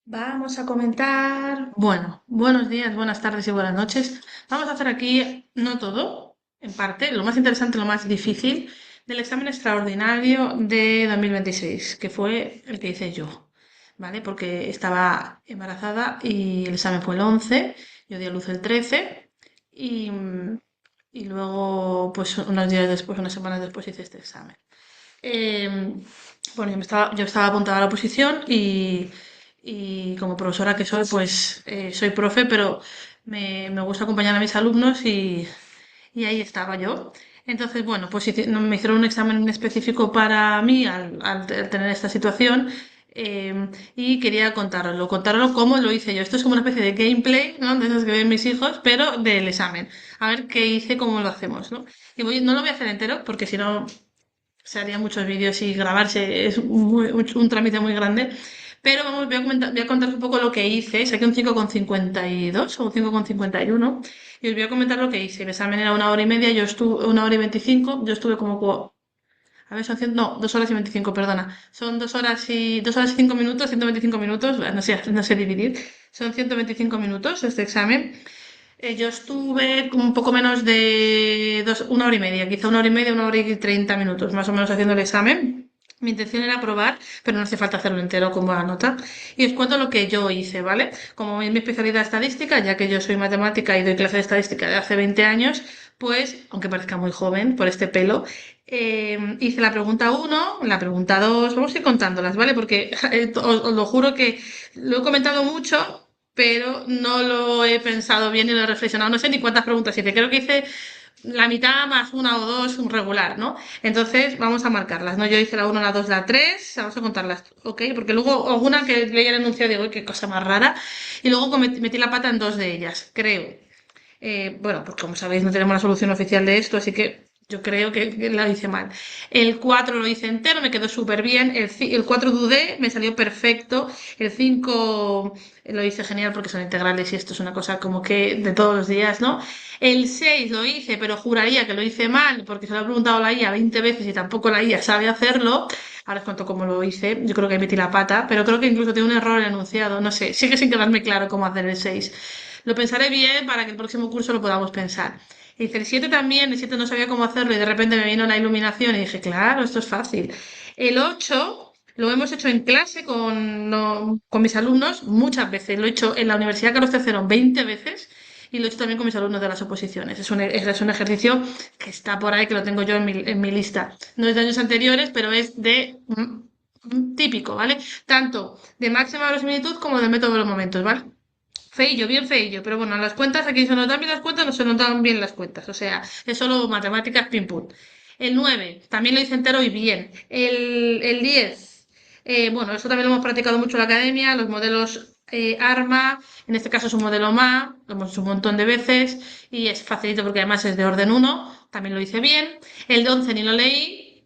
Vamos a comentar, bueno, buenos días, buenas tardes y buenas noches. Vamos a hacer aquí, no todo, en parte, lo más interesante, lo más difícil del examen extraordinario de 2026, que fue el que hice yo, ¿vale? Porque estaba embarazada y el examen fue el 11, yo di a luz el 13 y, y luego, pues unos días después, unas semanas después hice este examen. Em, bueno, yo estaba apuntada a la oposición y como profesora que soy, pues soy profe, pero me gusta acompañar a mis alumnos y ahí estaba yo. Entonces, bueno, pues no, me hicieron un examen específico para mí al tener esta situación y quería contarlo como lo hice yo. Esto es como una especie de gameplay, ¿no? De esos que ven mis hijos, pero del examen. A ver qué hice, cómo lo hacemos, ¿no? No lo voy a hacer entero porque si no se harían muchos vídeos y grabarse es un trámite muy grande. Pero vamos, voy a contaros un poco lo que hice. Saqué un 5,52 o un 5,51 y os voy a comentar lo que hice. El examen era 1 hora y media, yo estuve 1 hora y 25, yo estuve como, a ver, son no, 2 horas y 25, perdona. Son 2 horas y 5 minutos, 125 minutos, no sé dividir. Son 125 minutos este examen. Yo estuve un poco menos de 1 hora y media, quizá 1 hora y media, 1 hora y 30 minutos, más o menos haciendo el examen. Mi intención era probar, pero no hace falta hacerlo entero con buena nota. Y os cuento lo que yo hice, ¿vale? Como es mi especialidad estadística, ya que yo soy matemática y doy clase de estadística de hace 20 años, pues, aunque parezca muy joven por este pelo, hice la pregunta uno, la pregunta 2, vamos a ir contándolas, ¿vale? Porque os lo juro que lo he comentado mucho, pero no lo he pensado bien y lo he reflexionado. No sé ni cuántas preguntas hice. Creo que hice la mitad más una o dos, un regular, ¿no? Entonces vamos a marcarlas, ¿no? Yo hice la 1, la 2, la 3, vamos a contarlas, ¿ok? Porque luego alguna que leía el enunciado digo, "Uy, qué cosa más rara". Y luego metí la pata en dos de ellas, creo. Bueno, pues como sabéis no tenemos la solución oficial de esto, así que yo creo que la hice mal. El 4 lo hice entero, me quedó súper bien. El 4 dudé, me salió perfecto. El 5 lo hice genial porque son integrales y esto es una cosa como que de todos los días, ¿no? El 6 lo hice, pero juraría que lo hice mal porque se lo he preguntado a la IA 20 veces y tampoco la IA sabe hacerlo. Ahora os cuento cómo lo hice. Yo creo que metí la pata, pero creo que incluso tiene un error en el enunciado. No sé, sigue sin quedarme claro cómo hacer el 6. Lo pensaré bien para que el próximo curso lo podamos pensar. Y dice, el 7 también, el 7 no sabía cómo hacerlo y de repente me vino la iluminación y dije, claro, esto es fácil. El 8 lo hemos hecho en clase con, no, con mis alumnos muchas veces. Lo he hecho en la Universidad Carlos III 20 veces y lo he hecho también con mis alumnos de las oposiciones. Es un ejercicio que está por ahí, que lo tengo yo en mi lista. No es de años anteriores, pero es de típico, ¿vale? Tanto de máxima verosimilitud como del método de los momentos, ¿vale? Feillo, bien feillo, pero bueno, las cuentas, aquí se nos dan bien las cuentas, no se nos dan bien las cuentas, o sea, es solo matemáticas, pim pum. El 9 también lo hice entero y bien. El 10 bueno, eso también lo hemos practicado mucho en la academia, los modelos ARMA, en este caso es un modelo MA, lo hemos hecho un montón de veces y es facilito porque además es de orden uno, también lo hice bien. El 11 ni lo leí,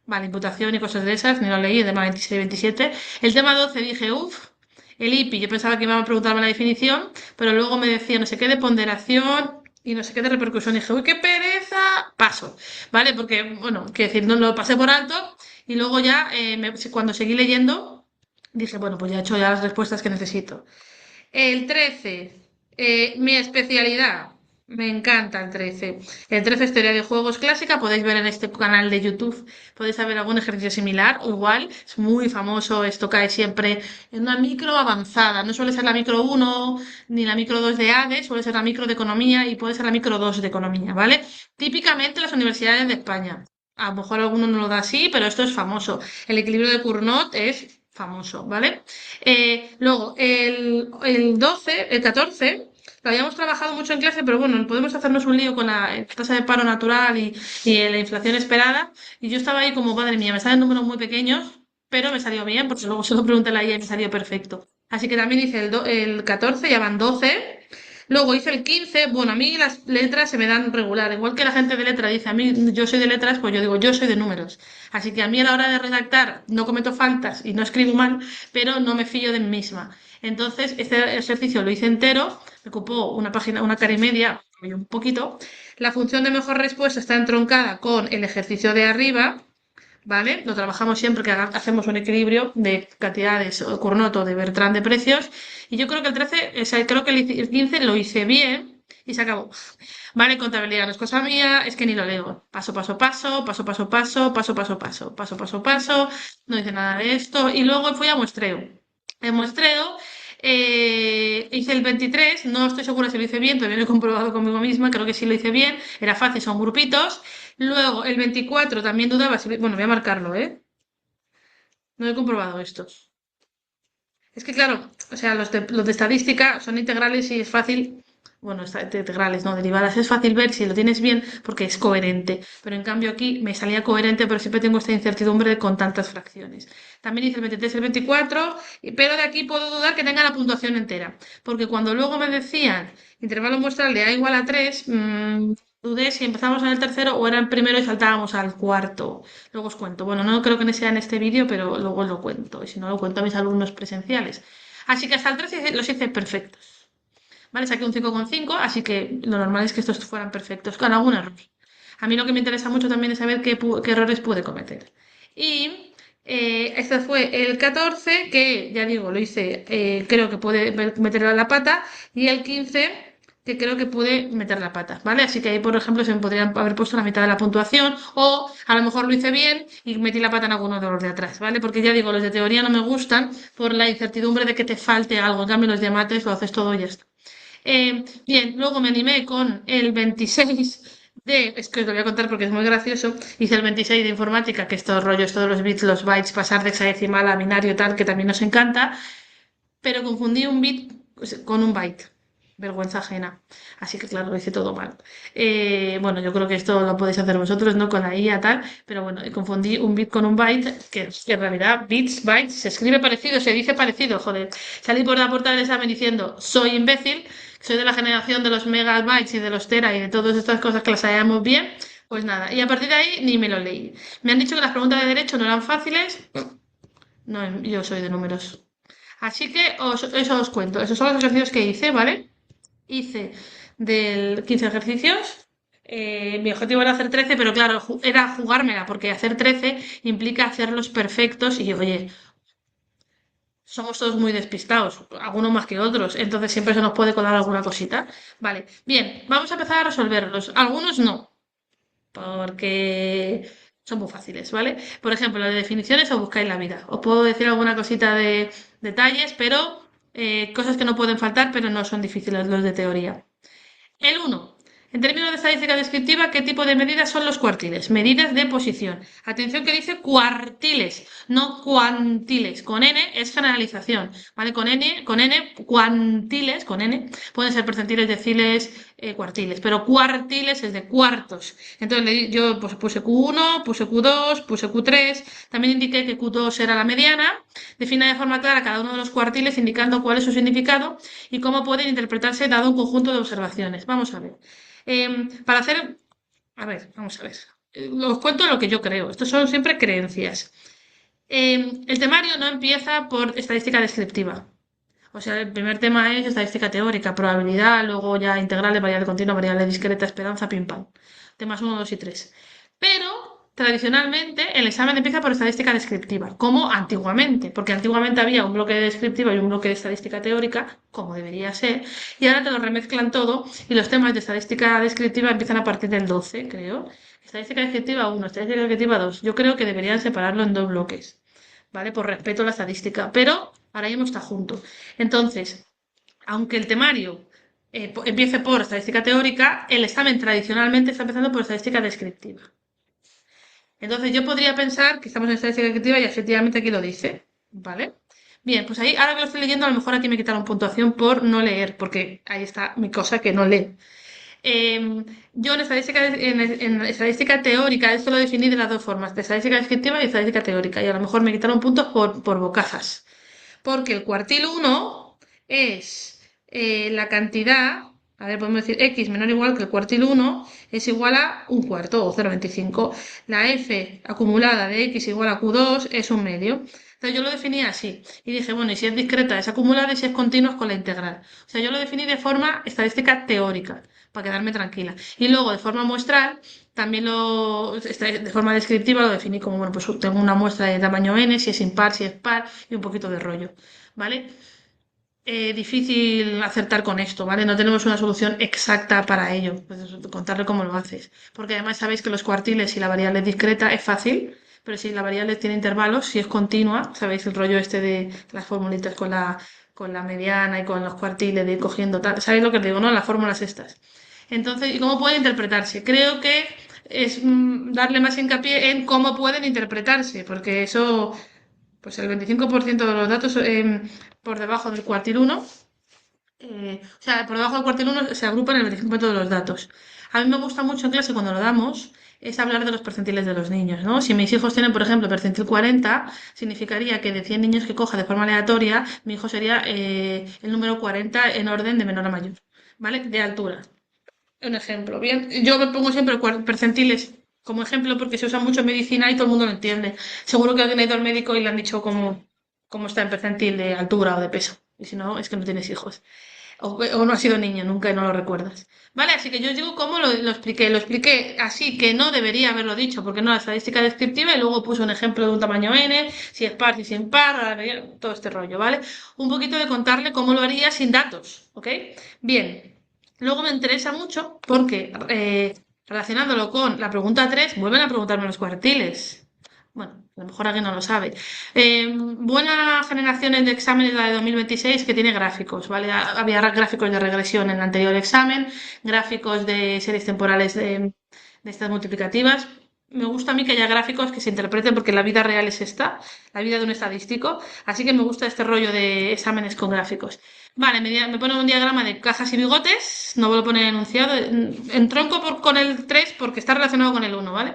vale, imputación y cosas de esas, ni lo leí, el tema 26 y 27. El tema 12 dije, uff, el IPI, yo pensaba que iba a preguntarme la definición, pero luego me decía no sé qué de ponderación y no sé qué de repercusión. Y dije, uy, qué pereza, paso, ¿vale? Porque, bueno, quiero decir, no lo pasé por alto y luego ya, cuando seguí leyendo, dije, bueno, pues ya he hecho ya las respuestas que necesito. El 13, mi especialidad. Me encanta el 13. El 13 es teoría de juegos clásica. Podéis ver en este canal de YouTube, podéis saber algún ejercicio similar o igual. Es muy famoso. Esto cae siempre en una micro avanzada. No suele ser la micro uno ni la micro 2 de ADE, suele ser la micro de economía y puede ser la micro 2 de economía, ¿vale? Típicamente las universidades de España. A lo mejor alguno no lo da así, pero esto es famoso. El equilibrio de Cournot es famoso, ¿vale? Luego, el 12, el 14, lo habíamos trabajado mucho en clase, pero bueno, podemos hacernos un lío con la tasa de paro natural y la inflación esperada. Y yo estaba ahí como, madre mía, me salen números muy pequeños, pero me salió bien, porque luego se lo pregunté a la IA y me salió perfecto. Así que también hice el 14, ya van 12. Luego hice el 15, bueno, a mí las letras se me dan regular, igual que la gente de letra dice, a mí yo soy de letras, pues yo digo, yo soy de números. Así que a mí a la hora de redactar no cometo faltas y no escribo mal, pero no me fío de mí misma. Entonces, este ejercicio lo hice entero, me ocupó una página, una cara y media, y un poquito. La función de mejor respuesta está entroncada con el ejercicio de arriba, ¿vale? Lo trabajamos siempre que hacemos un equilibrio de cantidades o Cournot de Bertrand de precios. Y yo creo que el 13, o sea, creo que el 15 lo hice bien y se acabó. Vale, contabilidad no es cosa mía, es que ni lo leo. Paso, paso, paso, paso, paso, paso, paso, paso, paso, paso, paso, paso, no hice nada de esto. Y luego fui a muestreo. En muestreo hice el 23, no estoy segura si lo hice bien, todavía no he comprobado conmigo misma, creo que sí lo hice bien, era fácil, son grupitos. Luego el 24 también dudaba si, bueno, voy a marcarlo, ¿eh? No he comprobado estos. Es que claro, o sea, los de estadística son integrales y es fácil, bueno, integrales, no derivadas, es fácil ver si lo tienes bien porque es coherente. Pero en cambio aquí me salía coherente, pero siempre tengo esta incertidumbre con tantas fracciones. También hice el 23 y el 24, pero de aquí puedo dudar que tenga la puntuación entera. Porque cuando luego me decían intervalo muestral de A igual a 3, dudé si empezamos en el tercero o era el primero y saltábamos al cuarto. Luego os cuento. Bueno, no creo que sea en este vídeo, pero luego lo cuento. Y si no, lo cuento a mis alumnos presenciales. Así que hasta el 3 los hice perfectos. ¿Vale? Saqué un 5,5, así que lo normal es que estos fueran perfectos, con algún error. A mí lo que me interesa mucho también es saber qué errores pude cometer. Y este fue el 14, que ya digo, lo hice, creo que pude meter la pata, y el 15 que creo que pude meter la pata, ¿vale? Así que ahí, por ejemplo, se me podrían haber puesto la mitad de la puntuación, o a lo mejor lo hice bien y metí la pata en alguno de los de atrás, ¿vale? Porque ya digo, los de teoría no me gustan por la incertidumbre de que te falte algo. En cambio, los de mates lo haces todo y ya está. Bien, luego me animé con el 26 es que os lo voy a contar porque es muy gracioso, hice el 26 de informática, que estos rollos, todos los bits, los bytes, pasar de hexadecimal a binario tal, que también nos encanta, pero confundí un bit con un byte. Vergüenza ajena. Así que claro, lo hice todo mal. Bueno, yo creo que esto lo podéis hacer vosotros, ¿no? Con la IA tal, pero bueno, confundí un bit con un byte, que en realidad bits, bytes, se escribe parecido, se dice parecido, joder. Salí por la puerta del examen diciendo, soy imbécil, soy de la generación de los megabytes y de los tera y de todas estas cosas que las sabemos bien. Pues nada, y a partir de ahí ni me lo leí. Me han dicho que las preguntas de derecho no eran fáciles. No, yo soy de números. Así que eso os cuento. Esos son los ejercicios que hice, ¿vale? Hice del 15 ejercicios. Mi objetivo era hacer 13, pero claro, era jugármela, porque hacer 13 implica hacerlos perfectos y, oye, somos todos muy despistados, algunos más que otros, entonces siempre se nos puede colar alguna cosita. Vale, bien, vamos a empezar a resolverlos. Algunos no, porque son muy fáciles, ¿vale? Por ejemplo, las definiciones os buscáis la vida. Os puedo decir alguna cosita de detalles, pero cosas que no pueden faltar, pero no son difíciles los de teoría. El uno. En términos de estadística descriptiva, ¿qué tipo de medidas son los cuartiles? Medidas de posición. Atención que dice cuartiles, no cuantiles. Con N es generalización, ¿vale? Con N, cuantiles, con N, pueden ser percentiles, deciles, cuartiles, pero cuartiles es de cuartos. Entonces yo pues, puse Q1, puse Q2, puse Q3, también indiqué que Q2 era la mediana, define de forma clara cada uno de los cuartiles indicando cuál es su significado y cómo pueden interpretarse dado un conjunto de observaciones. Vamos a ver. Para hacer, a ver, vamos a ver. Os cuento lo que yo creo. Estos son siempre creencias. El temario no empieza por estadística descriptiva. O sea, el primer tema es estadística teórica, probabilidad, luego ya integrales, variable continua, variable discreta, esperanza, pim pam. Temas uno, 2 y 3. Pero tradicionalmente el examen empieza por estadística descriptiva, como antiguamente, porque antiguamente había un bloque de descriptiva y un bloque de estadística teórica, como debería ser, y ahora te lo remezclan todo y los temas de estadística descriptiva empiezan a partir del 12, creo. Estadística descriptiva 1, estadística descriptiva 2. Yo creo que deberían separarlo en dos bloques. ¿Vale? Por respeto a la estadística, pero ahora mismo está junto. Entonces, aunque el temario empiece por estadística teórica, el examen tradicionalmente está empezando por estadística descriptiva. Entonces, yo podría pensar que estamos en estadística descriptiva y efectivamente aquí lo dice, ¿vale? Bien, pues ahí, ahora que lo estoy leyendo, a lo mejor aquí me quitaron puntuación por no leer, porque ahí está mi cosa que no lee. Yo en estadística teórica, esto lo definí de las dos formas, de estadística descriptiva y estadística teórica, y a lo mejor me quitaron puntos por bocazas. Porque el cuartil 1 es la cantidad, a ver, podemos decir x menor o igual que el cuartil 1 es igual a un cuarto o 0,25. La f acumulada de x igual a q2 es un medio. Entonces yo lo definía así y dije, bueno, y si es discreta es acumulada y si es continua es con la integral. O sea, yo lo definí de forma estadística teórica, para quedarme tranquila. Y luego de forma muestral, también de forma descriptiva lo definí como, bueno, pues tengo una muestra de tamaño n, si es impar, si es par y un poquito de rollo, ¿vale? Difícil acertar con esto, ¿vale? No tenemos una solución exacta para ello, pues contarle cómo lo haces. Porque además sabéis que los cuartiles, si la variable es discreta, es fácil, pero si la variable tiene intervalos, si es continua, sabéis el rollo este de las formulitas con la mediana y con los cuartiles, de ir cogiendo tal. ¿Sabéis lo que os digo, no? Las fórmulas estas. Entonces, ¿y cómo puede interpretarse? Creo que es darle más hincapié en cómo pueden interpretarse, porque eso, pues el 25% de los datos por debajo del cuartil uno, o sea, por debajo del cuartil uno se agrupan el 25% de los datos. A mí me gusta mucho en clase cuando lo damos es hablar de los percentiles de los niños, ¿no? Si mis hijos tienen, por ejemplo, percentil 40, significaría que de 100 niños que coja de forma aleatoria, mi hijo sería el número 40 en orden de menor a mayor, ¿vale? De altura. Un ejemplo. Bien, yo me pongo siempre percentiles como ejemplo porque se usa mucho en medicina y todo el mundo lo entiende. Seguro que alguien ha ido al médico y le han dicho cómo está en percentil de altura o de peso. Y si no, es que no tienes hijos. O no has sido niño nunca y no lo recuerdas. Vale, así que yo os digo cómo lo expliqué. Lo expliqué así que no debería haberlo dicho, porque no la estadística descriptiva, y luego puse un ejemplo de un tamaño n, si es par, si es impar, todo este rollo, ¿vale? Un poquito de contarle cómo lo haría sin datos, ¿ok? Bien, luego me interesa mucho porque relacionándolo con la pregunta 3 vuelven a preguntarme los cuartiles. Bueno, a lo mejor alguien no lo sabe. Buena generación de exámenes la de 2026 que tiene gráficos, ¿vale? Había gráficos de regresión en el anterior examen, gráficos de series temporales de estas multiplicativas. Me gusta a mí que haya gráficos que se interpreten porque la vida real es esta, la vida de un estadístico, así que me gusta este rollo de exámenes con gráficos. Vale, me pone un diagrama de cajas y bigotes, no me lo pone enunciado, entronco con el 3 porque está relacionado con el uno, ¿vale?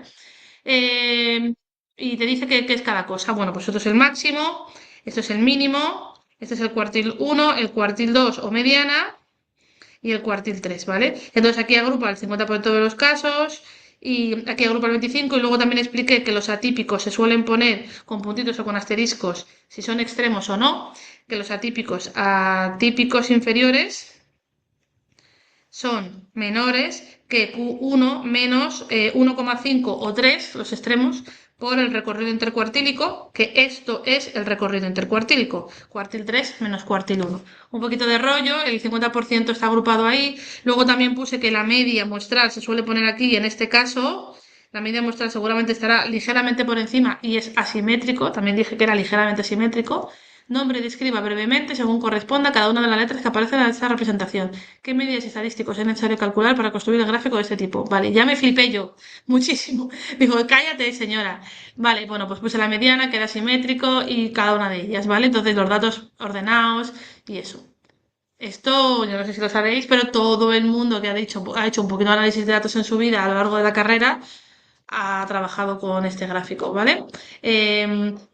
Eh, y te dice qué es cada cosa. Bueno, pues esto es el máximo, esto es el mínimo, este es el cuartil uno, el cuartil 2 o mediana y el cuartil 3, ¿vale? Entonces aquí agrupa el 50% de los casos y aquí agrupa el 25 y luego también expliqué que los atípicos se suelen poner con puntitos o con asteriscos si son extremos o no, que los atípicos a típicos inferiores son menores que Q1 menos 1,5 o 3, los extremos, por el recorrido intercuartílico, que esto es el recorrido intercuartílico, cuartil 3 menos cuartil 1. Un poquito de rollo, el 50% está agrupado ahí. Luego también puse que la media muestral se suele poner aquí, en este caso, la media muestral seguramente estará ligeramente por encima y es asimétrico, también dije que era ligeramente asimétrico. Nombre describa brevemente, según corresponda, cada una de las letras que aparecen en esta representación. ¿Qué medios estadísticos es necesario calcular para construir el gráfico de este tipo? Vale, ya me flipé yo, muchísimo. Digo, cállate, señora. Vale, bueno, pues puse la mediana, queda simétrico y cada una de ellas, ¿vale? Entonces los datos ordenados y eso. Esto, yo no sé si lo sabéis, pero todo el mundo que ha hecho un poquito de análisis de datos en su vida a lo largo de la carrera ha trabajado con este gráfico, ¿vale?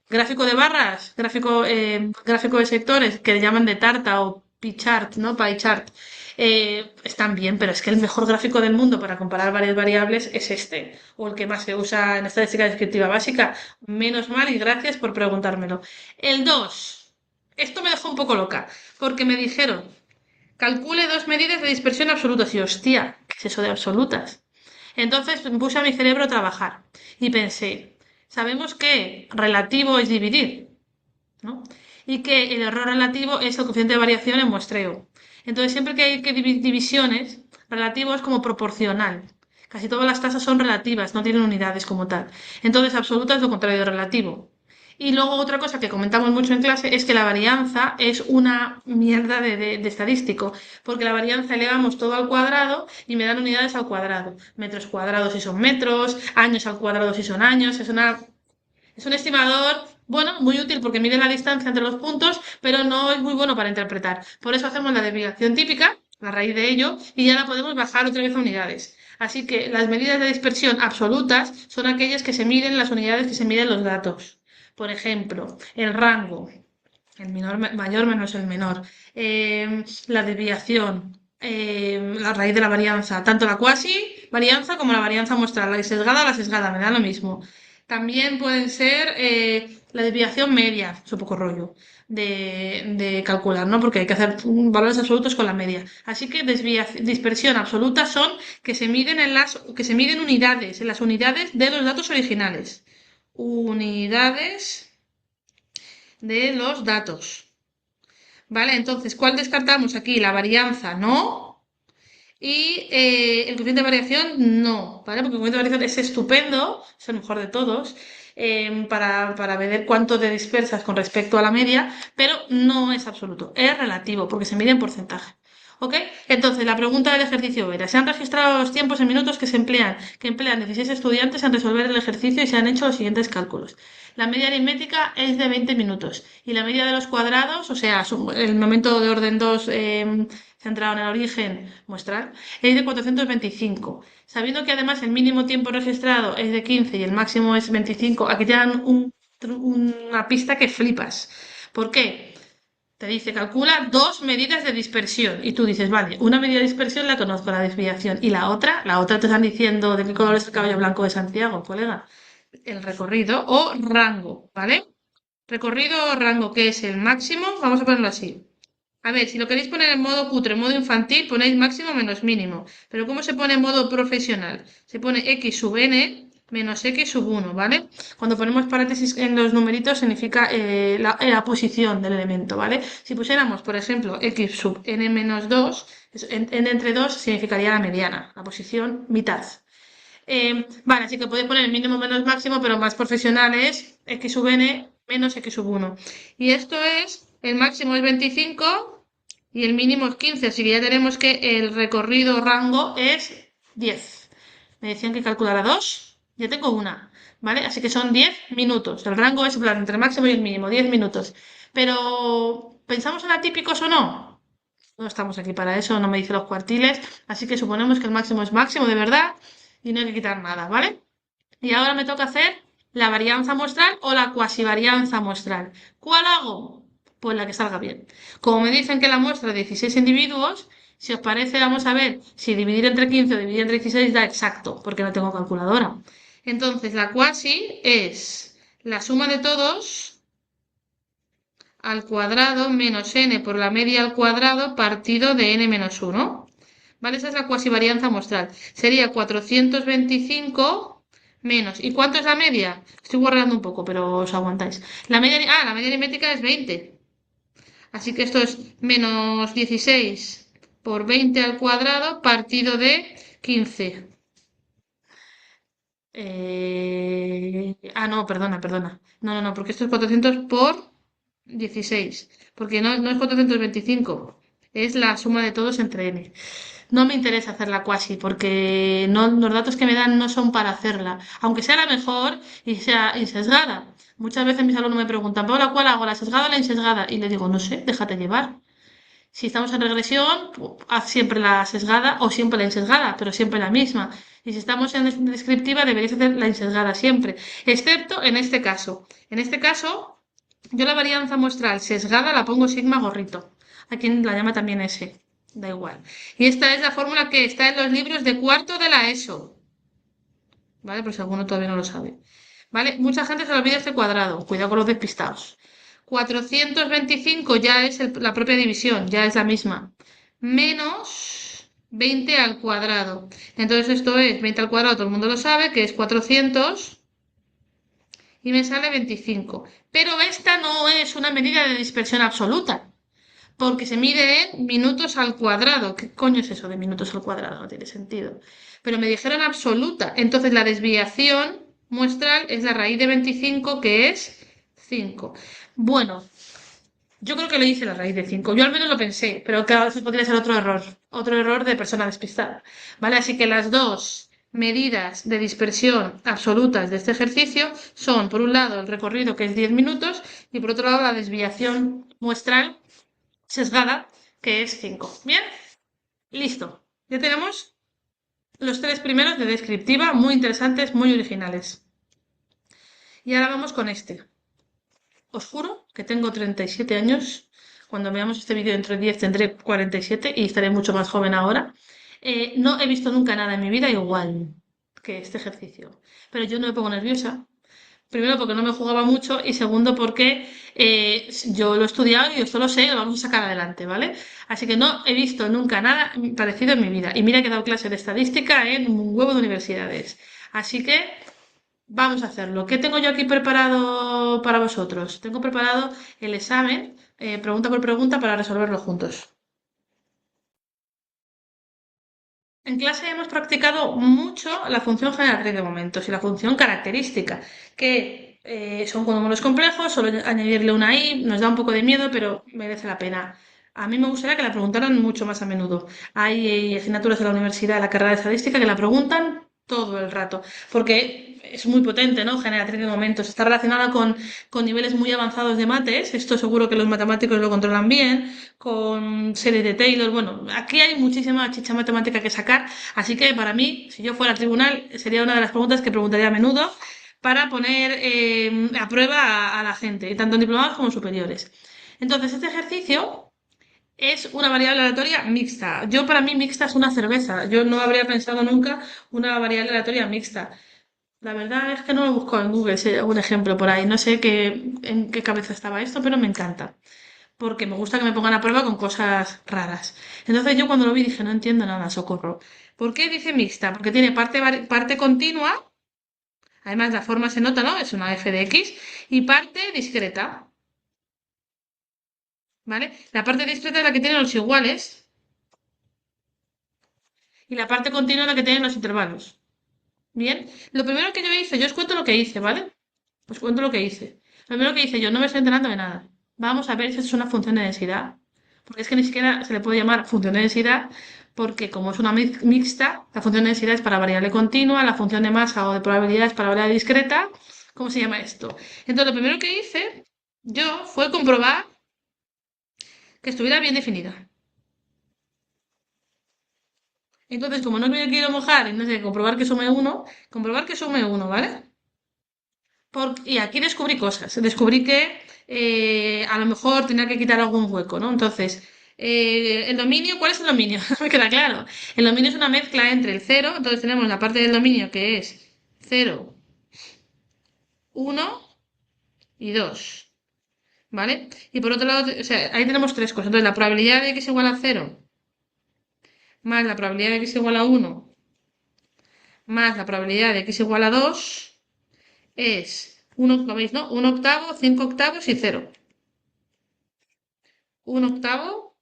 Gráfico de barras, gráfico de sectores que le llaman de tarta o pie chart, ¿no? Pie chart. Están bien, pero es que el mejor gráfico del mundo para comparar varias variables es este, o el que más se usa en estadística descriptiva básica. Menos mal y gracias por preguntármelo. El 2. Esto me dejó un poco loca, porque me dijeron, calcule dos medidas de dispersión absolutas. Y hostia, ¿qué es eso de absolutas? Entonces puse a mi cerebro a trabajar y pensé, sabemos que relativo es dividir, ¿no? Y que el error relativo es el coeficiente de variación en muestreo. Entonces siempre que hay que divisiones, relativo es como proporcional. Casi todas las tasas son relativas, no tienen unidades como tal. Entonces absoluta es lo contrario de relativo. Y luego otra cosa que comentamos mucho en clase es que la varianza es una mierda de estadístico, porque la varianza elevamos todo al cuadrado y me dan unidades al cuadrado. Metros cuadrados si son metros, años al cuadrado si son años, es un estimador, bueno, muy útil porque mide la distancia entre los puntos, pero no es muy bueno para interpretar. Por eso hacemos la desviación típica, a raíz de ello, y ya la podemos bajar otra vez a unidades. Así que las medidas de dispersión absolutas son aquellas que se miden las unidades que se miden los datos. Por ejemplo, el rango, el mayor menos el menor, la desviación, la raíz de la varianza, tanto la cuasi varianza como la varianza muestral, la sesgada, me da lo mismo. También pueden ser la desviación media, es un poco rollo de calcular, ¿no? Porque hay que hacer valores absolutos con la media. Así que dispersión absoluta son que se miden unidades, en las unidades de los datos originales. Unidades de los datos. ¿Vale? Entonces, ¿cuál descartamos aquí? La varianza, ¿no? Y el coeficiente de variación, no, ¿vale? Porque el coeficiente de variación es estupendo, es el mejor de todos, para ver cuánto te dispersas con respecto a la media, pero no es absoluto, es relativo, porque se mide en porcentaje. ¿Ok? Entonces, la pregunta del ejercicio era, se han registrado los tiempos en minutos que emplean 16 estudiantes en resolver el ejercicio y se han hecho los siguientes cálculos. La media aritmética es de 20 minutos y la media de los cuadrados, o sea, el momento de orden 2 centrado en el origen muestral, es de 425. Sabiendo que además el mínimo tiempo registrado es de 15 y el máximo es 25, aquí te dan una pista que flipas. ¿Por qué? Te dice, calcula dos medidas de dispersión. Y tú dices, vale, una medida de dispersión la conozco, la desviación. Y la otra te están diciendo de qué color es el caballo blanco de Santiago, colega. El recorrido o rango, ¿vale? Recorrido o rango, que es el máximo, vamos a ponerlo así. A ver, si lo queréis poner en modo cutre, en modo infantil, ponéis máximo menos mínimo. Pero ¿cómo se pone en modo profesional? Se pone x sub n menos x sub 1, ¿vale? Cuando ponemos paréntesis en los numeritos significa la posición del elemento, ¿vale? Si pusiéramos, por ejemplo, x sub n menos 2, n entre 2 significaría la mediana, la posición mitad. Vale, así que podéis poner el mínimo menos máximo, pero más profesional es x sub n menos x sub 1. Y esto es, el máximo es 25 y el mínimo es 15, así que ya tenemos que el recorrido rango es 10. Me decían que calculara 2, ya tengo una, ¿vale? Así que son 10 minutos. El rango es entre el máximo y el mínimo, 10 minutos. Pero, ¿pensamos en atípicos o no? No estamos aquí para eso, no me dice los cuartiles, así que suponemos que el máximo es máximo de verdad y no hay que quitar nada, ¿vale? Y ahora me toca hacer la varianza muestral o la cuasivarianza muestral. ¿Cuál hago? Pues la que salga bien. Como me dicen que la muestra de 16 individuos, si os parece, vamos a ver si dividir entre 15 o dividir entre 16 da exacto, porque no tengo calculadora. Entonces, la cuasi es la suma de todos al cuadrado menos n por la media al cuadrado partido de n menos 1. ¿Vale? Esa es la cuasivarianza muestral. Sería 425 menos. ¿Y cuánto es la media? Estoy guardando un poco, pero os aguantáis. La media aritmética es 20. Así que esto es menos 16 por 20 al cuadrado partido de 15. No, perdona. No, porque esto es 400 por 16. Porque no es 425. Es la suma de todos entre n. No me interesa hacerla cuasi porque no, los datos que me dan no son para hacerla, aunque sea la mejor y sea insesgada. Muchas veces mis alumnos me preguntan, Paula, ¿cuál hago, la sesgada o la insesgada? Y les digo, no sé, déjate llevar. Si estamos en regresión, haz siempre la sesgada o siempre la insesgada, pero siempre la misma. Y si estamos en descriptiva, deberías hacer la insesgada siempre, excepto en este caso. En este caso, yo la varianza muestral sesgada la pongo sigma gorrito. Hay quien la llama también S. Da igual. Y esta es la fórmula que está en los libros de cuarto de la ESO. ¿Vale? Por si alguno todavía no lo sabe. ¿Vale? Mucha gente se le olvida este cuadrado. Cuidado con los despistados. 425 ya es la propia división, ya es la misma. Menos 20 al cuadrado. Entonces esto es 20 al cuadrado, todo el mundo lo sabe, que es 400 y me sale 25. Pero esta no es una medida de dispersión absoluta, porque se mide en minutos al cuadrado. ¿Qué coño es eso de minutos al cuadrado? No tiene sentido. Pero me dijeron absoluta. Entonces la desviación muestral es la raíz de 25, que es 5. Bueno, yo creo que le hice la raíz de 5. Yo al menos lo pensé, pero claro, eso podría ser otro error. Otro error de persona despistada. ¿Vale? Así que las dos medidas de dispersión absolutas de este ejercicio son, por un lado, el recorrido, que es 10 minutos, y por otro lado, la desviación muestral sesgada, que es 5. Bien, listo. Ya tenemos los tres primeros de descriptiva, muy interesantes, muy originales. Y ahora vamos con este. Os juro que tengo 37 años. Cuando veamos este vídeo dentro de 10 tendré 47 y estaré mucho más joven ahora. No he visto nunca nada en mi vida igual que este ejercicio. Pero yo no me pongo nerviosa. Primero porque no me jugaba mucho y segundo porque yo lo he estudiado y yo solo sé, lo vamos a sacar adelante, ¿vale? Así que no he visto nunca nada parecido en mi vida. Y mira que he dado clase de estadística en un huevo de universidades. Así que vamos a hacerlo. ¿Qué tengo yo aquí preparado para vosotros? Tengo preparado el examen, pregunta por pregunta, para resolverlo juntos. En clase hemos practicado mucho la función generatriz de momentos y la función característica, que son con números complejos, solo añadirle una i nos da un poco de miedo, pero merece la pena. A mí me gustaría que la preguntaran mucho más a menudo. Hay asignaturas de la universidad, de la carrera de estadística, que la preguntan todo el rato, porque es muy potente, ¿no? Generatriz de momentos. Está relacionada con niveles muy avanzados de mates, esto seguro que los matemáticos lo controlan bien, con series de Taylor. Bueno, aquí hay muchísima chicha matemática que sacar, así que para mí, si yo fuera al tribunal, sería una de las preguntas que preguntaría a menudo para poner a prueba a la gente, tanto en diplomados como en superiores. Entonces, este ejercicio es una variable aleatoria mixta. Yo, para mí, mixta es una cerveza. Yo no habría pensado nunca una variable aleatoria mixta. La verdad es que no lo he buscado en Google, si hay algún ejemplo por ahí. No sé en qué cabeza estaba esto, pero me encanta porque me gusta que me pongan a prueba con cosas raras. Entonces yo cuando lo vi dije, no entiendo nada, socorro. ¿Por qué dice mixta? Porque tiene parte continua, además la forma se nota, ¿no? Es una f de x, y parte discreta, ¿vale? La parte discreta es la que tiene los iguales y la parte continua es la que tiene los intervalos. Bien, lo primero que yo hice, yo os cuento lo que hice, ¿vale? Os cuento lo que hice. Lo primero que hice yo, no me estoy enterando de nada. Vamos a ver si es una función de densidad. Porque es que ni siquiera se le puede llamar función de densidad, porque como es una mixta, la función de densidad es para variable continua, la función de masa o de probabilidad es para variable discreta. ¿Cómo se llama esto? Entonces, lo primero que hice yo fue comprobar que estuviera bien definida. Entonces, como no me quiero mojar y no sé, comprobar que sume uno, ¿vale? Y aquí descubrí cosas. Descubrí que a lo mejor tenía que quitar algún hueco, ¿no? Entonces, el dominio, ¿cuál es el dominio? Me queda claro. El dominio es una mezcla entre el cero, entonces tenemos la parte del dominio que es cero, uno y 2, ¿vale? Y por otro lado, o sea, ahí tenemos tres cosas. Entonces, la probabilidad de x igual a cero más la probabilidad de x igual a uno más la probabilidad de x igual a 2 es, ¿lo veis, no? Un octavo, 5 octavos y cero. Un octavo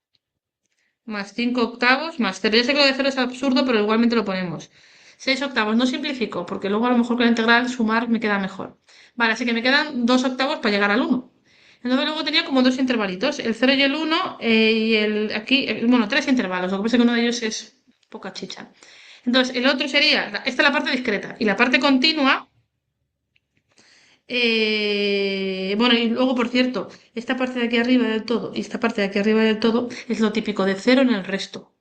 más 5 octavos más 0. Ya sé que lo de 0 es absurdo, pero igualmente lo ponemos. 6 octavos. No simplifico, porque luego a lo mejor con la integral sumar me queda mejor. Vale, así que me quedan 2 octavos para llegar al 1. Entonces luego tenía como dos intervalitos, el 0 y el 1, y aquí, bueno, tres intervalos. Lo que pasa es que uno de ellos es poca chicha. Entonces, el otro sería, esta es la parte discreta. Y la parte continua, bueno, y luego, por cierto, esta parte de aquí arriba del todo y esta parte de aquí arriba del todo es lo típico de cero en el resto.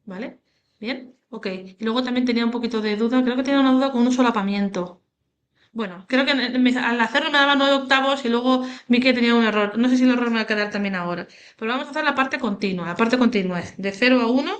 ¿Vale? Bien, ok. Y luego también tenía un poquito de duda, creo que tenía una duda con un solapamiento. Bueno, creo que al hacerlo me daba 9 octavos y luego vi que tenía un error. No sé si el error me va a quedar también ahora. Pero vamos a hacer la parte continua. La parte continua es de cero a uno,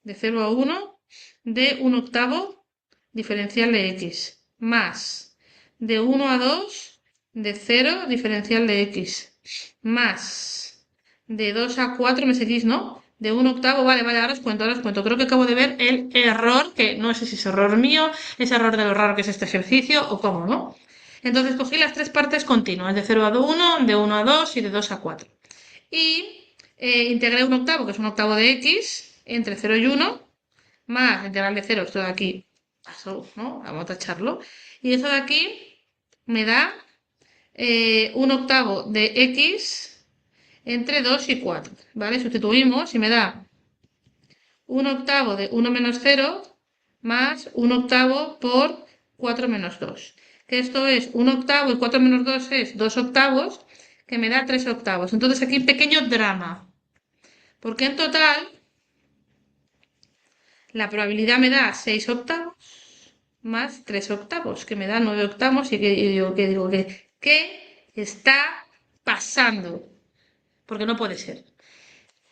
de cero a uno, de un octavo diferencial de x, más de uno a 2 de cero diferencial de x, más de 2 a 4 me seguís, ¿no? De un octavo, vale, vale, ahora os cuento. Creo que acabo de ver el error, que no sé si es error mío, es error de lo raro que es este ejercicio o cómo, ¿no? Entonces cogí las tres partes continuas, de cero a uno, de uno a 2 y de 2 a 4. Y integré un octavo, que es un octavo de x, entre cero y uno más la integral de cero, esto de aquí, pasó, ¿no? Vamos a tacharlo. Y eso de aquí me da un octavo de x entre 2 y 4, ¿vale? Sustituimos y me da un octavo de uno menos cero más un octavo por 4 menos 2. Que esto es un octavo y 4 menos 2 es 2 octavos, que me da 3 octavos. Entonces aquí pequeño drama, porque en total la probabilidad me da 6 octavos más 3 octavos, que me da 9 octavos ¿qué está pasando? Porque no puede ser.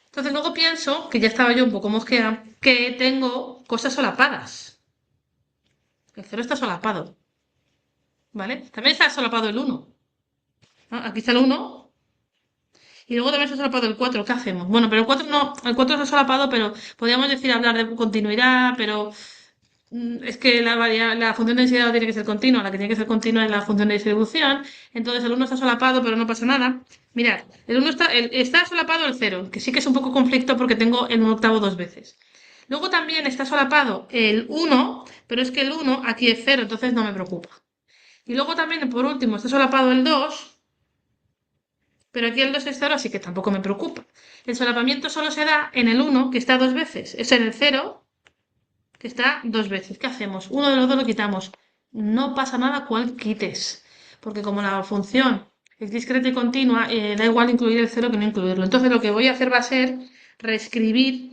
Entonces luego pienso, que ya estaba yo un poco mosqueada, que tengo cosas solapadas. El cero está solapado. ¿vale? También está solapado el uno. Ah, aquí está el uno y luego también está solapado el 4. ¿Qué hacemos? Bueno, pero el 4 no, el 4 está solapado, pero podríamos decir hablar de continuidad, pero es que la función de densidad no tiene que ser continua, la que tiene que ser continua es la función de distribución. Entonces el uno está solapado, pero no pasa nada. Mirad, el uno está solapado el cero, que sí que es un poco conflicto porque tengo el 1 octavo dos veces. Luego también está solapado el uno, pero es que el uno aquí es cero, entonces no me preocupa. Y luego también, por último, está solapado el 2, pero aquí el 2 es cero, así que tampoco me preocupa. El solapamiento solo se da en el uno, que está dos veces. Es en el cero, que está dos veces. ¿Qué hacemos? Uno de los dos lo quitamos. No pasa nada cual quites, porque como la función es discreta y continua, da igual incluir el cero que no incluirlo. Entonces lo que voy a hacer va a ser reescribir.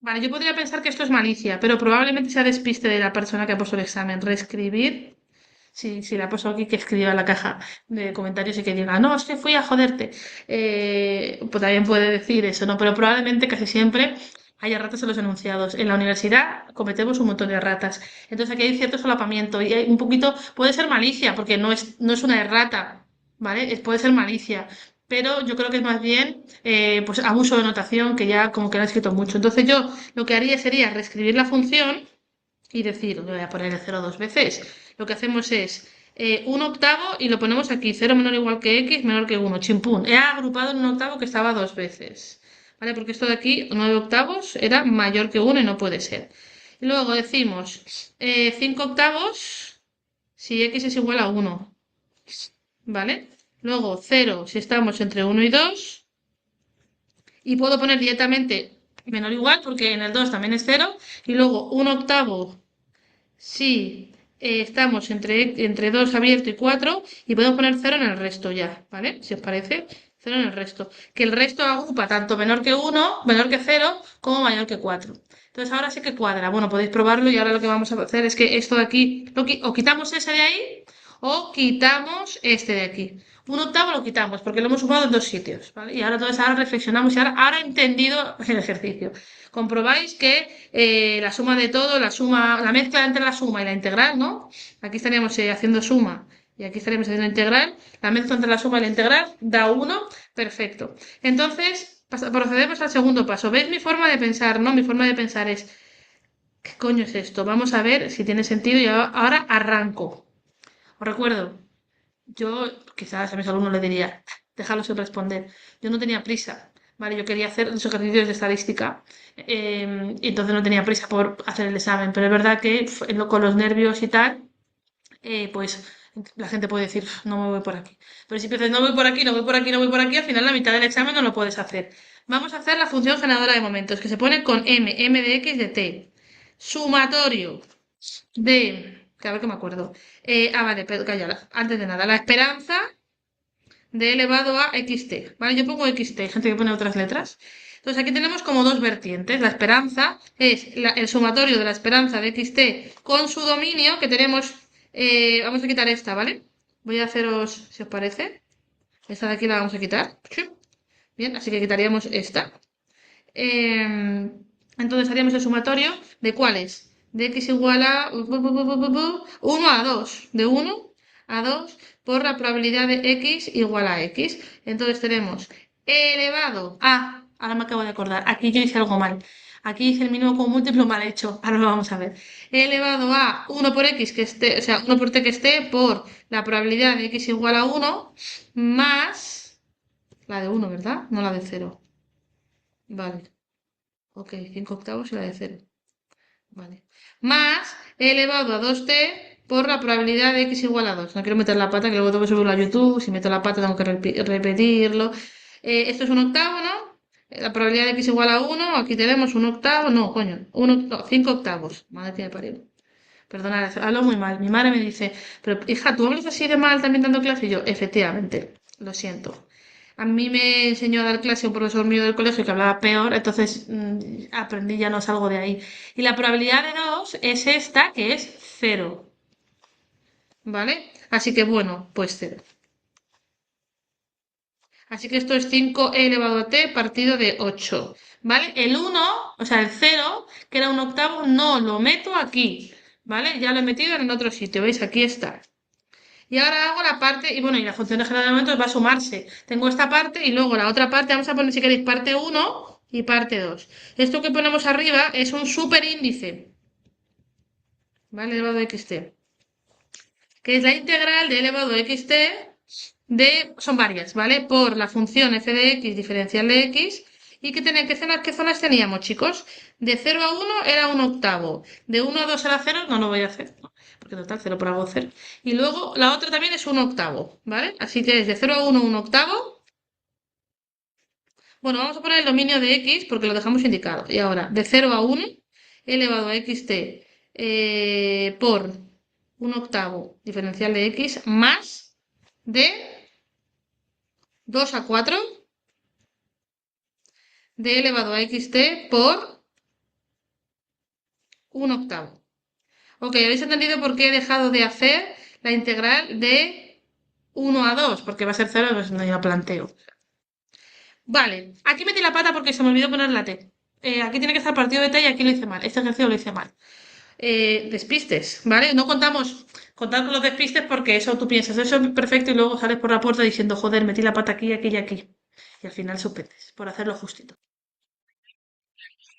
Vale, yo podría pensar que esto es malicia, pero probablemente sea despiste de la persona que ha puesto el examen. Reescribir. Si la puesto aquí, que escriba en la caja de comentarios y que diga, no, es que fui a joderte. Pues también puede decir eso, ¿no? Pero probablemente casi siempre haya ratas en los enunciados. En la universidad cometemos un montón de ratas. Entonces aquí hay cierto solapamiento y hay un poquito, puede ser malicia, porque no es una errata, ¿vale? Puede ser malicia. Pero yo creo que es más bien pues abuso de notación que ya como que lo he escrito mucho. Entonces yo lo que haría sería reescribir la función y decir, le voy a poner el cero dos veces. Lo que hacemos es un octavo y lo ponemos aquí, cero menor o igual que x menor que uno, chimpún. He agrupado en un octavo que estaba dos veces, ¿vale? Porque esto de aquí, 9 octavos, era mayor que uno y no puede ser. Y luego decimos 5 octavos si x es igual a uno, ¿vale? Luego cero si estamos entre uno y 2 y puedo poner directamente menor o igual porque en el 2 también es cero y luego un octavo si estamos entre 2 abierto y 4 y podemos poner cero en el resto ya, ¿vale? Si os parece, cero en el resto. Que el resto agrupa tanto menor que uno, menor que cero, como mayor que 4. Entonces ahora sí que cuadra. Bueno, podéis probarlo y ahora lo que vamos a hacer es que esto de aquí, o quitamos ese de ahí o quitamos este de aquí. Un octavo lo quitamos porque lo hemos sumado en dos sitios, ¿vale? Y ahora reflexionamos y ahora he entendido el ejercicio. Comprobáis que la suma de todo, la mezcla entre la suma y la integral, ¿no? Aquí estaríamos haciendo suma y aquí estaríamos haciendo integral. La mezcla entre la suma y la integral da 1, perfecto. Entonces, procedemos al segundo paso. ¿Veis mi forma de pensar? No, mi forma de pensar es, ¿qué coño es esto? Vamos a ver si tiene sentido y ahora arranco. Os recuerdo, yo quizás a mis alumnos les diría, déjalo sin responder. Yo no tenía prisa, ¿vale? Yo quería hacer los ejercicios de estadística y entonces no tenía prisa por hacer el examen. Pero es verdad que con los nervios y tal, pues la gente puede decir, no me voy por aquí. Pero si dices, no voy por aquí, no voy por aquí, no voy por aquí, al final la mitad del examen no lo puedes hacer. Vamos a hacer la función generadora de momentos, que se pone con m de x de t. Sumatorio que a ver que me acuerdo. Vale, pero calla, antes de nada, la esperanza de elevado a xt, ¿vale? Yo pongo xt, hay gente que pone otras letras. Entonces aquí tenemos como dos vertientes. La esperanza es el sumatorio de la esperanza de xt con su dominio, que tenemos, vamos a quitar esta, ¿vale? Voy a haceros, si os parece, esta de aquí la vamos a quitar. Bien, así que quitaríamos esta. Eh, entonces haríamos el sumatorio de cuáles. De x igual a 1 a 2. De 1 a 2 por la probabilidad de x igual a x. Entonces tenemos elevado a... Ahora me acabo de acordar. Aquí yo hice algo mal. Aquí hice el mínimo común múltiplo mal hecho. Ahora lo vamos a ver. Elevado a 1 por x que esté, o sea, 1 por t que esté por la probabilidad de x igual a 1 más la de 1, ¿verdad? No la de 0. Vale. Ok, 5 octavos y la de cero. Vale. Más elevado a 2t por la probabilidad de x igual a 2. No quiero meter la pata, que luego tengo que subirlo a YouTube. Si meto la pata tengo que repetirlo. Esto es un octavo, ¿no? La probabilidad de x igual a 1. Aquí tenemos un octavo. No, coño. 5 octavos. Madre que me parió. Perdonad, hablo muy mal. Mi madre me dice, pero hija, ¿tú hablas así de mal también dando clase? Y yo, efectivamente, lo siento. A mí me enseñó a dar clase un profesor mío del colegio que hablaba peor, entonces aprendí, ya no salgo de ahí. Y la probabilidad de 2 es esta, que es cero, ¿vale? Así que bueno, pues cero. Así que esto es 5e elevado a t partido de 8, ¿vale? El uno, o sea, el cero, que era un octavo, no lo meto aquí, ¿vale? Ya lo he metido en el otro sitio, ¿veis? Aquí está. Y ahora hago la parte, y bueno, y la función de general de elementos va a sumarse. Tengo esta parte y luego la otra parte, vamos a poner si queréis parte uno y parte 2. Esto que ponemos arriba es un superíndice, ¿vale? Elevado a xt, que es la integral de elevado a xt son varias, ¿vale? Por la función f de x diferencial de x. ¿Y qué zonas teníamos, chicos? De 0 a 1 era un octavo. De 1 a 2 era 0, no lo voy a hacer, ¿no? Porque total, 0 por algo 0. Y luego la otra también es un octavo, ¿vale? Así que es de 0 a 1 un octavo. Bueno, vamos a poner el dominio de x porque lo dejamos indicado. Y ahora, de 0 a 1 elevado a xt por un octavo diferencial de x más de 2 a 4 de elevado a xt por un octavo. Ok, habéis entendido por qué he dejado de hacer la integral de 1 a 2, porque va a ser 0, pues no la planteo. Vale, aquí metí la pata porque se me olvidó poner la t. Aquí tiene que estar partido de t y aquí lo hice mal. Este ejercicio lo hice mal. Despistes, ¿vale? No contar con los despistes porque eso tú piensas, eso es perfecto y luego sales por la puerta diciendo, joder, metí la pata aquí, aquí y aquí. Y al final suspendes por hacerlo justito.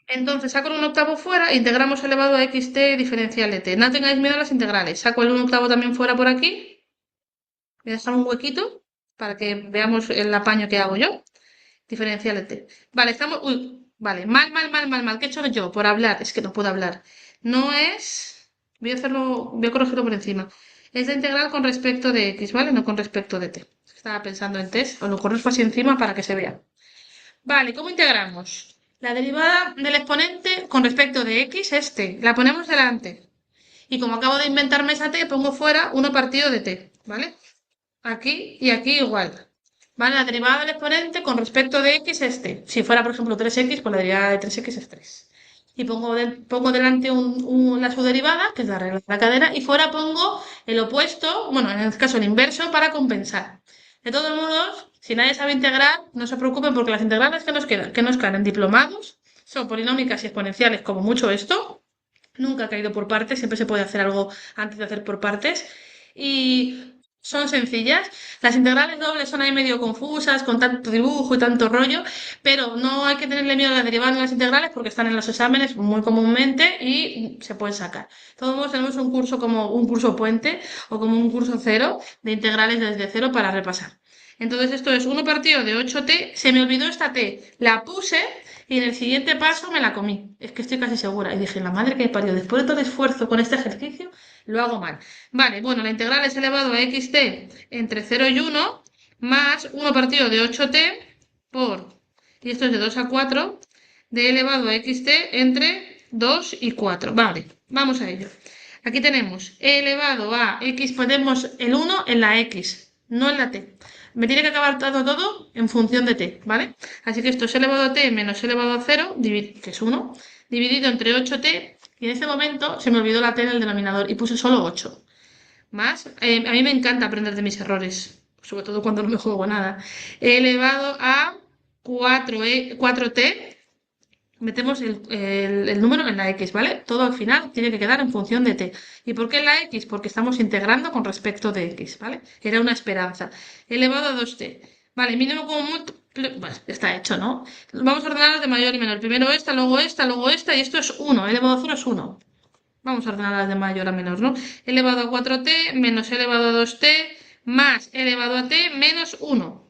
Entonces saco el 1 octavo fuera, integramos elevado a xt diferencial de t. No tengáis miedo a las integrales. Saco el 1 octavo también fuera por aquí. Voy a dejar un huequito para que veamos el apaño que hago yo. Diferencial de t. Vale, estamos... Uy, vale, mal. ¿Qué he hecho yo por hablar? Es que no puedo hablar. No es... voy a corregirlo por encima. Es la integral con respecto de x, ¿vale? No con respecto de t. Estaba pensando en t, os lo corrijo así encima para que se vea. Vale, ¿cómo integramos? La derivada del exponente con respecto de x es t. La ponemos delante. Y como acabo de inventarme esa t, pongo fuera 1 partido de t, ¿vale? Aquí y aquí igual. ¿Vale? La derivada del exponente con respecto de x es t. Si fuera, por ejemplo, 3x, pues la derivada de 3x es 3. Y pongo delante la subderivada, que es la regla de la cadena, y fuera pongo el opuesto, bueno, en este caso el inverso, para compensar. De todos modos, si nadie sabe integrar, no se preocupen porque las integrales que nos caen en diplomados son polinómicas y exponenciales, como mucho esto. Nunca ha caído por partes, siempre se puede hacer algo antes de hacer por partes. Y son sencillas. Las integrales dobles son ahí medio confusas, con tanto dibujo y tanto rollo, pero no hay que tenerle miedo a las derivadas ni a las integrales porque están en los exámenes muy comúnmente y se pueden sacar. Todos modos tenemos un curso como un curso puente o como un curso cero de integrales desde cero para repasar. Entonces esto es 1 partido de 8t, se me olvidó esta t, la puse y en el siguiente paso me la comí. Es que estoy casi segura. Y dije, la madre que me parió, después de todo el esfuerzo con este ejercicio, lo hago mal. Vale, bueno, la integral es elevado a xt entre 0 y 1 más 1 partido de 8t por, y esto es de 2 a 4, de elevado a xt entre 2 y 4. Vale, vamos a ello. Aquí tenemos e elevado a x, ponemos el 1 en la x, no en la t. Me tiene que acabar todo en función de t, ¿vale? Así que esto es elevado a t menos elevado a 0, que es 1, dividido entre 8t, y en este momento se me olvidó la t en el denominador y puse solo 8. Más, a mí me encanta aprender de mis errores, sobre todo cuando no me juego nada. He elevado a 4t, metemos el número en la x, ¿vale? Todo al final tiene que quedar en función de t. ¿Y por qué en la x? Porque estamos integrando con respecto de x, ¿vale? Era una esperanza. Elevado a 2t. Vale, mínimo como múltiplo. Bueno, está hecho, ¿no? Vamos a ordenarlas de mayor y menor. Primero luego esta, y esto es 1. Elevado a 0 es 1. Vamos a ordenarlas de mayor a menor, ¿no? Elevado a 4t menos elevado a 2t más elevado a t menos 1.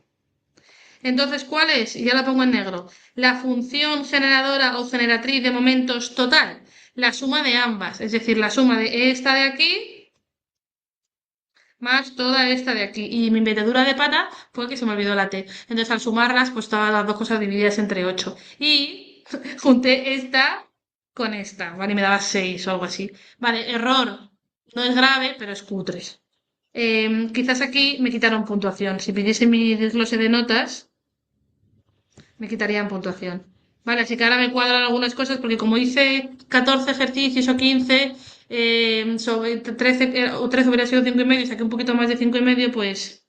Entonces, ¿cuál es? Ya la pongo en negro. La función generadora o generatriz de momentos total. La suma de ambas, es decir, la suma de esta de aquí más toda esta de aquí. Y mi metedura de pata fue que se me olvidó la t. Entonces, al sumarlas, pues estaban las dos cosas divididas entre 8. Y junté esta con esta, ¿vale? Y me daba 6 o algo así. Vale, error. No es grave, pero es cutre. Quizás aquí me quitaron puntuación. Si pidiese mi desglose de notas, me quitarían puntuación. Vale, así que ahora me cuadran algunas cosas porque como hice 14 ejercicios o 15, sobre 13, o 13 hubiera sido 5 y medio, saqué un poquito más de 5 y medio, pues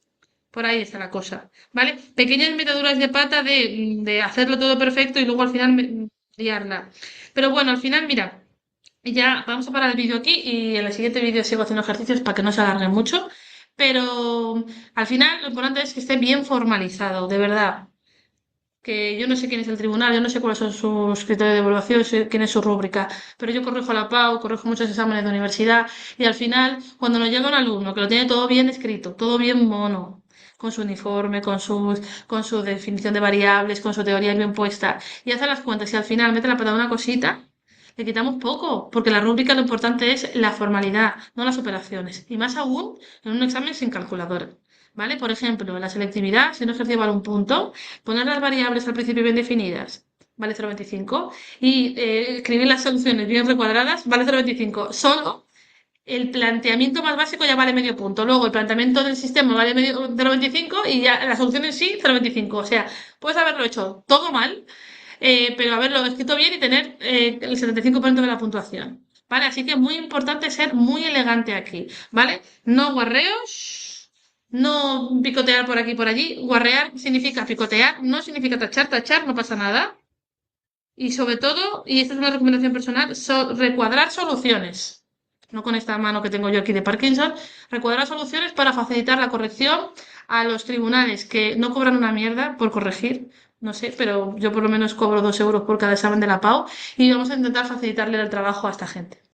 por ahí está la cosa. ¿Vale? Pequeñas metaduras de pata de hacerlo todo perfecto y luego al final liarla. Pero bueno, al final, mira. Y ya vamos a parar el vídeo aquí y en el siguiente vídeo sigo haciendo ejercicios para que no se alargue mucho. Pero al final lo importante es que esté bien formalizado, de verdad. Que yo no sé quién es el tribunal, yo no sé cuáles son sus criterios de evaluación, sé quién es su rúbrica, pero yo corrijo la PAU, corrijo muchos exámenes de universidad y al final, cuando nos llega un alumno que lo tiene todo bien escrito, todo bien mono, con su uniforme, con su definición de variables, con su teoría bien puesta, y hace las cuentas y al final mete la pata de una cosita, le quitamos poco, porque la rúbrica lo importante es la formalidad, no las operaciones, y más aún en un examen sin calculadora. ¿Vale? Por ejemplo, la selectividad, si un ejercicio vale un punto, poner las variables al principio bien definidas, vale 0,25, y escribir las soluciones bien recuadradas, vale 0,25. Solo el planteamiento más básico ya vale medio punto. Luego el planteamiento del sistema vale medio 0,25 y ya la solución en sí 0,25. O sea, puedes haberlo hecho todo mal, pero haberlo escrito bien y tener el 75% de la puntuación. ¿Vale? Así que es muy importante ser muy elegante aquí, ¿vale? No guarreos, no picotear por aquí y por allí. Guarrear significa picotear, no significa tachar, tachar, no pasa nada. Y sobre todo, y esta es una recomendación personal, recuadrar soluciones. No con esta mano que tengo yo aquí de Parkinson, recuadrar soluciones para facilitar la corrección a los tribunales que no cobran una mierda por corregir. No sé, pero yo por lo menos cobro 2 euros por cada examen de la PAU y vamos a intentar facilitarle el trabajo a esta gente.